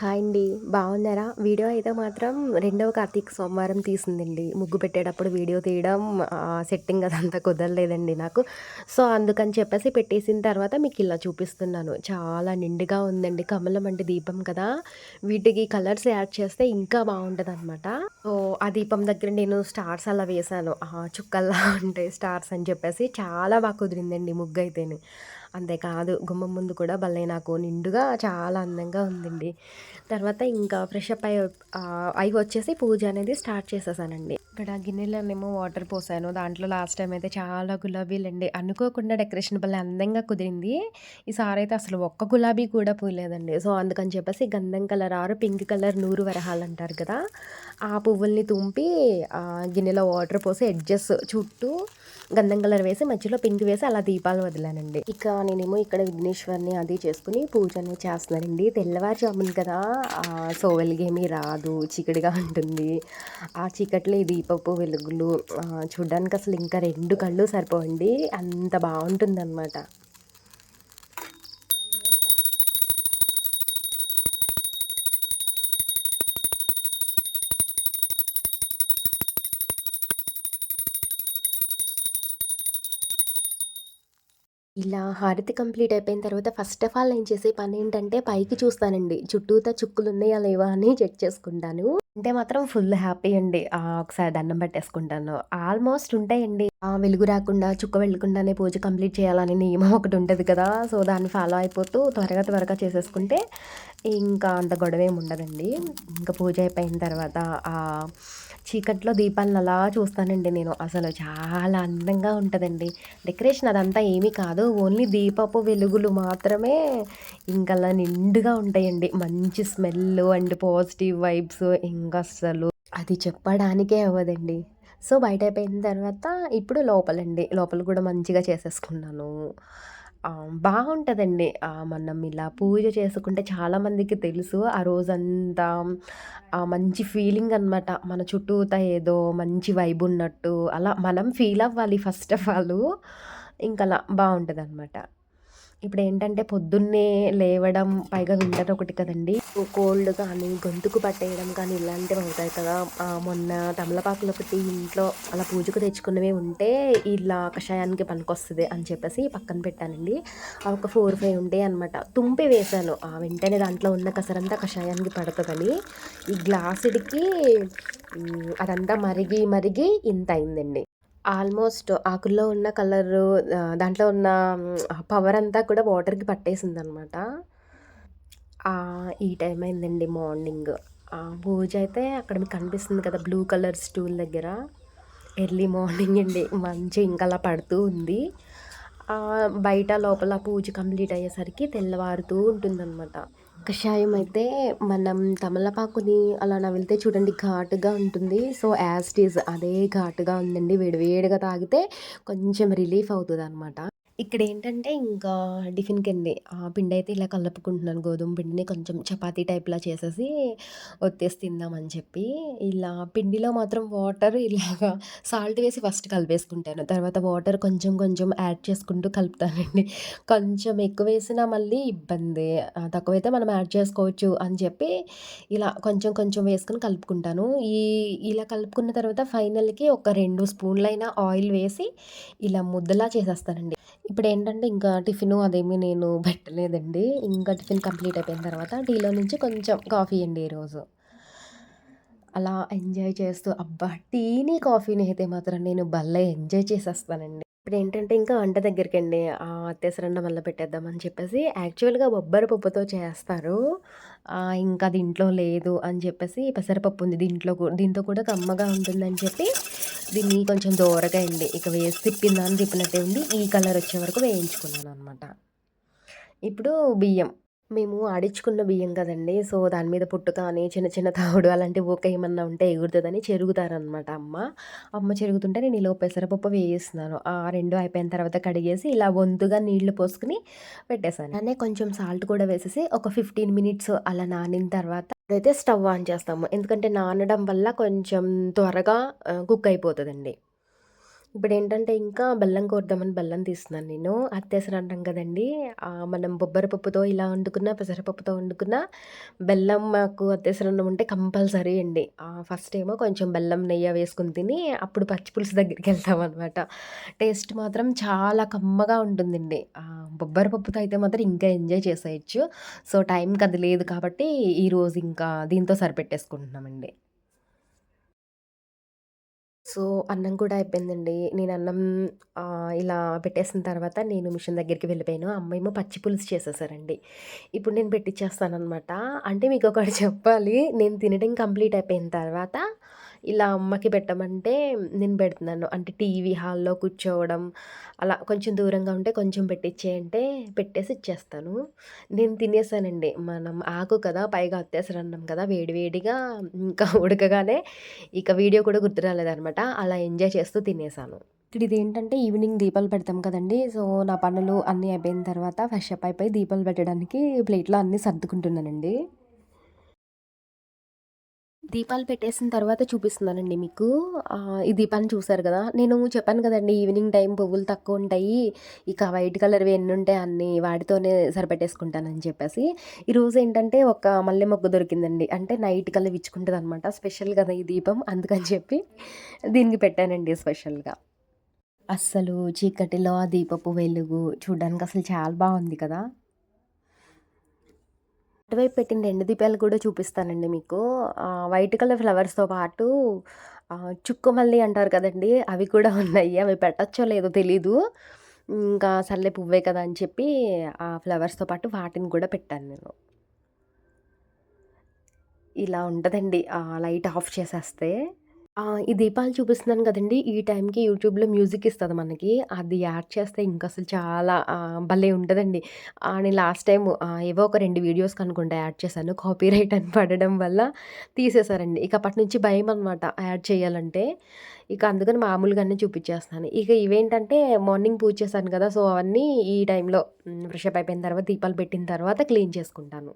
Hi అండి. బాగున్నారా? Video అయితే మాత్రం రెండవ కార్తీక సోమవారం తీసిందండి. ముగ్గు పెట్టేటప్పుడు వీడియో తీయడం సెట్టింగ్ అదంతా కుదరలేదండి నాకు. సో, అందుకని చెప్పేసి పెట్టేసిన తర్వాత మీకు ఇలా చూపిస్తున్నాను. చాలా నిండుగా ఉందండి. కమలం అంటే దీపం కదా! వీటికి కలర్స్ యాడ్ చేస్తే ఇంకా బావుంటదనమాట. సో, ఆ దీపం దగ్గర నేను స్టార్స్ అలా వేశాను. చుక్కల్లా ఉంటాయి స్టార్స్ అని చెప్పేసి చాలా కుదిరిందండి ముగ్గయితేని. అంతేకాదు గుమ్మం ముందు కూడా భలే నాకు నిండుగా చాలా అందంగా ఉందండి. తర్వాత ఇంకా ఫ్రెషప్ అయి వచ్చేసి పూజ అనేది స్టార్ట్ చేసేసానండి. ఇక్కడ గిన్నెలోనేమో వాటర్ పోసాను. దాంట్లో లాస్ట్ టైమ్ అయితే చాలా గులాబీలండి. అనుకోకుండా డెకరేషన్ భలే అందంగా కుదిరింది. ఈసారైతే అసలు ఒక్క గులాబీ కూడా పూయలేదండి. సో, అందుకని చెప్పేసి గంధం కలర్ పింక్ కలర్ నూరు వరహాలంటారు కదా! ఆ పువ్వుల్ని తుంపి గిన్నెలో వాటర్ పోసి ఎడ్జెస్ చుట్టూ గంధం కలర్ వేసి మధ్యలో పింక్ వేసి అలా దీపాలు వదిలానండి. ఇక నేనేమో ఇక్కడ విఘ్నేశ్వరిని అది చేసుకుని పూజ అనేది చేస్తున్నానండి. తెల్లవారుజామున కదా! సో, వెలుగేమీ రాదు. చీకటిగా ఉంటుంది. ఆ చీకట్లో ఈ దీపపు వెలుగులు చూడ్డానికి అసలు ఇంకా 2 కళ్ళు సరిపోవండి. అంత బావుంటుందనమాట. ఇలా హారతి కంప్లీట్ అయిపోయిన తర్వాత ఫస్ట్ ఆఫ్ ఆల్ నేను చేసే పనేంటంటే పైకి చూస్తానండి. చుట్టూతా చుక్కలున్నాయా లేవా అని చెక్ చేసుకుంటాను. ఉంటే మాత్రం ఫుల్ హ్యాపీ అండి. ఒకసారి దండం పెట్టేసుకుంటాను. ఆల్మోస్ట్ ఉంటాయండి. వెలుగు రాకుండా, చుక్క వెళ్ళకుండానే పూజ కంప్లీట్ చేయాలని నియమం ఒకటుంటది కదా! సో, దాన్ని ఫాలో అయిపోతూ త్వరగా త్వరగా చేసేసుకుంటే ఇంకా అంత గొడవేమి ఉండదండి. ఇంకా పూజ అయిపోయిన తర్వాత చీకట్లో దీపాలను అలా చూస్తానండి నేను. అసలు చాలా అందంగా ఉంటదండి. డెకరేషన్ అదంతా ఏమీ కాదు. ఓన్లీ దీపపు వెలుగులు మాత్రమే ఇంకలా నిండుగా ఉంటాయండి. మంచి స్మెల్ అండ్ పాజిటివ్ వైబ్స్ ఇంకస్సలు అది చెప్పడానికే అవ్వదండి. సో, బయటయిపోయిన తర్వాత ఇప్పుడు లోపలండి. లోపల కూడా మంచిగా చేసేసుకున్నాను. బావుంటదండి. మనం ఇలా పూజ చేసుకుంటే చాలామందికి తెలుసు. ఆ రోజంతా మంచి ఫీలింగ్ అనమాట. మన చుట్టూతా ఏదో మంచి వైబ్ ఉన్నట్టు అలా మనం ఫీల్ అవ్వాలి ఫస్ట్ ఆఫ్ ఆలు. ఇంకలా బావుంటదనమాట. ఇప్పుడేంటంటే పొద్దున్నే లేవడం, పైగా వింటర్ ఒకటి కదండీ! కోల్డ్ కానీ, గొంతుకు పట్టేయడం కానీ ఇలాంటివవుతాయి కదా! మొన్న తమలపాకులొకటి ఇంట్లో అలా పూజకు తెచ్చుకున్నవి ఉంటే, ఇలా కషాయానికి పనికొస్తది అని చెప్పేసి పక్కన పెట్టానండి. అవి ఒక 4, 5 ఉంటాయనమాట. తుంపి వేశాను. వెంటనే దాంట్లో ఉన్న కసరంతా కషాయానికి పడతదని. ఈ గ్లాసుడికి అదంతా మరిగి, మరిగి ఇంతయిందండి. ఆల్మోస్ట్ ఆకుల్లో ఉన్న కలరు దాంట్లో ఉన్న పవరంతా కూడా వాటర్‌కి పట్టేసిందనమాట. ఈ టైం అయిందండి మార్నింగ్. పూజయితే అక్కడ మీకు కనిపిస్తుంది కదా! బ్లూ కలర్ స్టూల్ దగ్గర. ఎర్లీ మార్నింగ్ అండి. మంచు ఇంకలా పడుతూ ఉంది. బయట లోపల పూజ కంప్లీట్ అయ్యేసరికి తెల్లవారుతూ ఉంటుందనమాట. కషాయం అయితే మనం తమలపాకుని అలా నమిలితే చూడండి ఘాటుగా ఉంటుంది. సో, యాజ్ ఇట్ ఈజ్ అదే ఘాటుగా ఉందండి. వేడి వేడిగా తాగితే కొంచెం రిలీఫ్ అవుతదనమాట. ఇక్కడేంటంటే ఇంకా టిఫిన్‌కండి. పిండయితే ఇలా కలుపుకుంటున్నాను. గోధుమ పిండిని కొంచెం చపాతీ టైప్‌లా చేసేసి ఒత్తేసి తిందామని చెప్పి. ఇలా పిండిలో మాత్రం వాటర్ ఇలాగా సాల్ట్ వేసి ఫస్ట్ కలిపేసుకుంటాను. తర్వాత వాటర్ కొంచెం కొంచెం యాడ్ చేసుకుంటూ కలుపుతానండి. కొంచెం ఎక్కువేసినా మళ్ళీ ఇబ్బందే. తక్కువైతే మనం యాడ్ చేసుకోవచ్చు అని చెప్పి ఇలా కొంచెం కొంచెం వేసుకొని కలుపుకుంటాను. ఇలా కలుపుకున్న తర్వాత ఫైనల్‌కి ఒక 2 స్పూన్‌లైన ఆయిల్ వేసి ఇలా ముద్దలా చేసేస్తానండి. ఇప్పుడేంటంటే ఇంకా టిఫిను అదేమీ నేను పెట్టలేదండి. ఇంకా టిఫిన్ కంప్లీట్ అయిపోయిన తర్వాత టీలో నుంచి కొంచెం కాఫీ అండి ఈరోజు. అలా ఎంజాయ్ చేస్తూ అబ్బా! టీని, కాఫీని అయితే మాత్రం నేను భలే ఎంజాయ్ చేసేస్తానండి. ఇప్పుడేంటంటే ఇంకా వంట దగ్గరికండి. అత్తేసరన్న మళ్ళా పెట్టేద్దామని చెప్పేసి యాక్చువల్‌గా బొబ్బర పప్పుతో చేస్తారు. ఇంకా అది ఇంట్లో లేదు అని చెప్పేసి పెసరపప్పు ఉంది దీంతో కూడా కమ్మగా ఉంటుందని చెప్పి దీన్ని కొంచెం దోరగా అండి ఇక వేసి తిప్పిందాన్ని తిప్పినట్టే ఉంది. ఈ కలర్ వచ్చే వరకు వేయించుకున్నాననమాట. ఇప్పుడు బియ్యం. మేము ఆడించుకున్న బియ్యం కదండీ! సో, దాని మీద పుట్టు కానీ, చిన్న చిన్న తావుడు అలాంటి ఊక ఏమన్నా ఉంటే ఎగురుతదని చెరుగుతారనమాట అమ్మ. అమ్మ చెరుగుతుంటే నేను ఈలోపు పెసరపప్పు వేయిస్తున్నాను. 2 అయిపోయిన తర్వాత కడిగేసి ఇలా వంతుగా నీళ్లు పోసుకొని పెట్టేసాను. అలానే కొంచెం సాల్ట్ కూడా వేసేసి ఒక 15 మినిట్స్ అలా నానిన తర్వాత అయితే స్టవ్ ఆన్ చేస్తాము. ఎందుకంటే నానడం వల్ల కొంచెం త్వరగా కుక్ అయిపోతదండి. ఇప్పుడేంటంటే ఇంకా బెల్లం కోరుదామని బెల్లం తీస్తున్నాను నేను. అత్తేసరి అంటాం కదండీ! మనం బొబ్బర పప్పుతో ఇలా వండుకున్నా, పెసరపప్పుతో వండుకున్నా బెల్లం మాకు అత్తేసరన్నం ఉంటే కంపల్సరీ అండి. ఫస్ట్ ఏమో కొంచెం బెల్లం నెయ్యి వేసుకొని తిని అప్పుడు పచ్చి పులుసు దగ్గరికెళ్తామనమాట. టేస్ట్ మాత్రం చాలా కమ్మగా ఉంటుందండి. బొబ్బర పప్పుతో అయితే మాత్రం ఇంకా ఎంజాయ్ చేసేయొచ్చు. సో, టైంకి అది లేదు కాబట్టి ఈరోజు ఇంకా దీంతో సరిపెట్టేసుకుంటున్నామండి. సో, అన్నం కూడా అయిపోయిందండి. నేను అన్నం ఇలా పెట్టేసిన తర్వాత నేను మిషన్ దగ్గరికి వెళ్ళిపోయాను. అమ్మేమో పచ్చి పులుసు చేసేసారండి. ఇప్పుడు నేను పెట్టిచ్చేస్తాననమాట. అంటే మీకొకటి చెప్పాలి. నేను తినడం కంప్లీట్ అయిపోయిన తర్వాత ఇలా అమ్మకి పెట్టమంటే నేను పెడుతున్నాను. అంటే టీవీ హాల్‌లో కూర్చోవడం, అలా కొంచెం దూరంగా ఉంటే కొంచెం పెట్టిచ్చేయంటే పెట్టేసి ఇచ్చేస్తాను. నేను తినేసానండి. మనం ఆకు కదా! పైగా అత్తేసరన్నం కదా! వేడి వేడిగా ఇంకా ఉడకగానే ఇక వీడియో కూడా గుర్తు రాలేదనమాట. అలా ఎంజాయ్ చేస్తూ తినేసాను. ఇక్కడ ఇదేంటంటే ఈవినింగ్ దీపాలు పెడతాం కదండీ! సో, నా పనులు అన్నీ అయిపోయిన తర్వాత ఫ్రెష్ అప్ అయిపోయి దీపాలు పెట్టడానికి ప్లేట్‌లో అన్నీ సర్దుకుంటున్నానండి. దీపాలు పెట్టేసిన తర్వాత చూపిస్తున్నానండి మీకు. ఈ దీపాన్ని చూసారు గదా! నేను చెప్పాను కదండీ! ఈవినింగ్ టైం పువ్వులు తక్కువుంటాయి. ఇక వైట్ కలర్‌వి ఎన్నుంటే అన్ని వాటితోనే సరిపెట్టేసుకుంటానని చెప్పేసి, ఈరోజు ఏంటంటే ఒక మల్లె మొగ్గ దొరికిందండి. అంటే నైట్ కల్లా విచ్చుకుంటదనమాట. స్పెషల్ గదా! ఈ దీపం అందుకని చెప్పి దీనికి పెట్టానండి స్పెషల్‌గా. అస్సలు చీకటిలో ఆ దీపపు వెలుగు చూడ్డానికి అసలు చాలా బావుంది కదా! అటువైపు పెట్టిన 2 దీపాలు కూడా చూపిస్తానండి మీకు. వైట్ కలర్ ఫ్లవర్స్‌తో పాటు చుక్కమల్లి అంటారు కదండీ! అవి కూడా ఉన్నాయి. అవి పెట్టచ్చో లేదో తెలీదు. ఇంకా సర్లే పువ్వే కదా అని చెప్పి ఆ ఫ్లవర్స్‌తో పాటు వాటిని కూడా పెట్టాను నేను. ఇలా ఉంటదండి లైట్ ఆఫ్ చేసేస్తే. ఈ దీపాలు చూపిస్తున్నాను గదండీ! ఈ టైంకి యూట్యూబ్‌లో మ్యూజిక్ ఇస్తది మనకి. అది యాడ్ చేస్తే ఇంకసలు చాలా భలే ఉంటదండి. నేను లాస్ట్ టైమ్ ఏవో ఒక 2 వీడియోస్‌కనుకుంటా యాడ్ చేశాను. కాపీరైట్ అని పడడం వల్ల తీసేసారండి. ఇక అప్పటి నుంచి భయమనమాట యాడ్ చేయాలంటే. ఇక అందుకని మామూలుగానే చూపిచ్చేస్తున్నాను. ఇక ఇవేంటంటే మార్నింగ్ పూజ చేశాను కదా! సో, అవన్నీ ఈ టైంలో ఫ్రెష్ అప్ అయిపోయిన తర్వాత దీపాలు పెట్టిన తర్వాత క్లీన్ చేసుకుంటాను.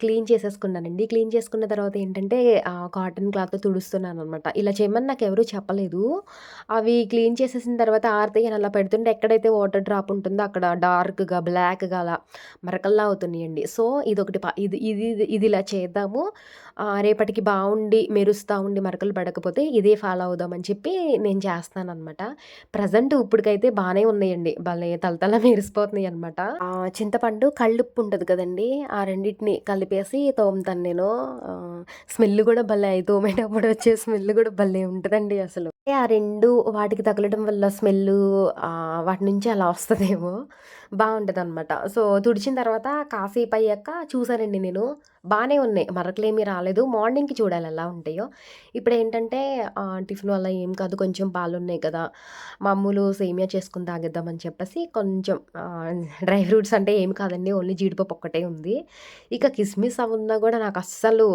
క్లీన్ చేసేసుకున్నానండి. క్లీన్ చేసుకున్న తర్వాత ఏంటంటే కాటన్ క్లాత్‌తో తుడుస్తున్నాననమాట. ఇలా చేయమని నాకెవరు చెప్పలేదు. అవి క్లీన్ చేసేసిన తర్వాత ఆరతాయని అలా పెడుతుంటే ఎక్కడైతే వాటర్ డ్రాప్ ఉంటుందో అక్కడ డార్క్‌గా, బ్లాక్‌గా అలా మరకల్లా అవుతున్నాయండి. సో, ఇదొకటి ఇది ఇది ఇది ఇలా చేద్దాము. రేపటికి బావుండి, మెరుస్తా ఉండి మరకలు పడకపోతే ఇదే ఫాలో అవుదాం అని చెప్పి నేను చేస్తున్నాననమాట. ప్రెజెంట్ ఇప్పటికైతే బానే ఉన్నాయండి. భలే తళతళ మెరిసిపోతున్నాయనమాట. చింతపండు, కల్లుప్పు ఉంటది కదండీ! ఆ రెండిటిని కలిపేసి తోముతాను నేను. స్మెల్ గూడా భలే తోమేటప్పుడు వచ్చే స్మెల్ గూడా భలే ఉంటదండి అసలు. అంటే ఆ 2 వాటికి తగలడం వల్ల స్మెల్లు వాటి నుంచి అలా వస్తదేమో! బావుంటదనమాట. సో, తుడిచిన తర్వాత కాసేపయ్యాక చూసానండి నేను. బానే ఉన్నాయి. మరకలేమి రాలేదు. మార్నింగ్‌కి చూడాలి ఎలా ఉంటాయో. ఇప్పుడేంటంటే టిఫిన్ వల్ల ఏం కాదు కొంచెం పాలున్నాయి కదా! మామూలు సేమియా చేసుకొని తాగేద్దామని చెప్పేసి కొంచెం డ్రై ఫ్రూట్స్ అంటే ఏమి కాదండి. ఓన్లీ జీడిపప్పు ఒక్కటే ఉంది. ఇక కిస్మిస్ అవున్నా గూడా నాకస్సలు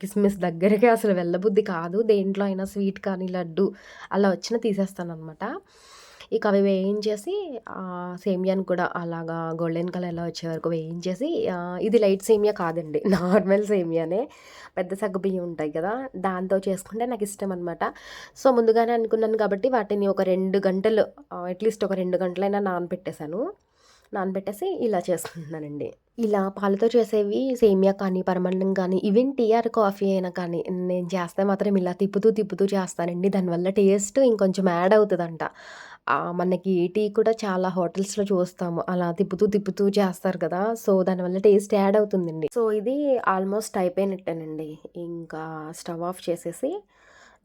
కిస్మిస్ దగ్గరికే అసలు వెళ్ళబుద్ధి కాదు. దేంట్లో అయినా స్వీట్ కానీ, లడ్డు అలా వచ్చినా తీసేస్తాననమాట. ఇక అవి వేయించేసి సేమియాని కూడా అలాగా గోల్డెన్ కలర్‌లో వచ్చే వరకు వేయించేసి ఇది లైట్ సేమియా కాదండి. నార్మల్ సేమియానే. పెద్ద సగ్గుబియ్యం ఉంటాయి కదా! దాంతో చేసుకుంటే నాకిష్టమనమాట. సో, ముందుగానే అనుకున్నాను కాబట్టి వాటిని ఒక 2 గంటలు అట్‌లీస్ట్ ఒక 2 గంటలైనా నానబెట్టేసాను. నానబెట్టేసి ఇలా చేసుకుంటున్నానండి. ఇలా పాలతో చేసేవి సేమియా కానీ, పరమాన్నం కానీ, ఈవెన్ టీ ఆర్ కాఫీ అయినా కానీ, నేను చేస్తే మాత్రం ఇలా తిప్పుతూ, తిప్పుతూ చేస్తానండి. దానివల్ల టేస్ట్ ఇంకొంచెం యాడ్ అవుతదంట. మనకి టీ కూడా చాలా హోటల్స్‌లో చూస్తాము. అలా తిప్పుతూ, తిప్పుతూ చేస్తారు కదా! సో, దానివల్ల టేస్ట్ యాడ్ అవుతుందండి. సో, ఇది ఆల్మోస్ట్ అయిపోయినట్టేనండి. ఇంకా స్టవ్ ఆఫ్ చేసేసి,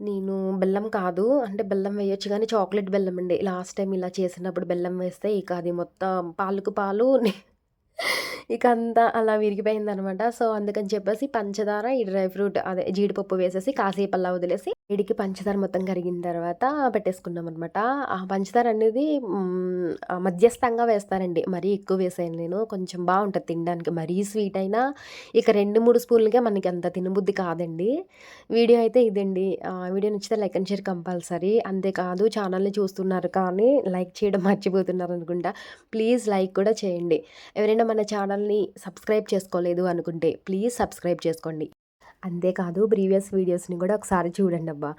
నేను బెల్లం కాదు అంటే బెల్లం వేయొచ్చు గానీ చాక్లేట్ బెల్లం అండి. లాస్ట్ టైమ్ ఇలా చేసినప్పుడు బెల్లం వేస్తే ఇక అది మొత్తం పాలుకు పాలు ఇక అంతా అలా విరిగిపోయిందనమాట. సో, అందుకని చెప్పేసి పంచదార, ఈ డ్రై ఫ్రూట్ అదే జీడిపప్పు వేసేసి కాసేపు అలా వదిలేసి వేడికి పంచదార మొత్తం కరిగిన తర్వాత పెట్టేసుకున్నామనమాట. ఆ పంచదార అనేది మధ్యస్థంగా వేస్తానండి. మరీ ఎక్కువ వేసేయను నేను. కొంచెం బావుంటది తినడానికి. మరీ స్వీట్ అయినా ఇక 2, 3 స్పూన్లకే మనకి అంత తినబుద్ధి కాదండి. వీడియో అయితే ఇదండి. వీడియో నచ్చితే లైక్ అండ్ షేర్ కంపల్సరీ. అంతేకాదు ఛానల్‌ని చూస్తున్నారు కానీ లైక్ చేయడం మర్చిపోతున్నారనుకుంటా. ప్లీజ్ లైక్ కూడా చేయండి. ఎవరైనా మన ఛానల్‌ని సబ్స్క్రైబ్ చేసుకోలేదు అనుకుంటే ప్లీజ్ సబ్స్క్రైబ్ చేసుకోండి. అంతేకాదు ప్రీవియస్ వీడియోస్ని కూడా ఒకసారి చూడండి అబ్బా.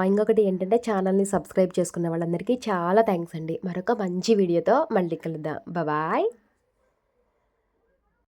ఇంకొకటి ఏంటంటే ఛానల్ని సబ్స్క్రైబ్ చేసుకున్న వాళ్ళందరికీ చాలా థ్యాంక్స్ అండి. మరొక మంచి వీడియోతో మళ్ళీ కలుద్దాం. బాయ్.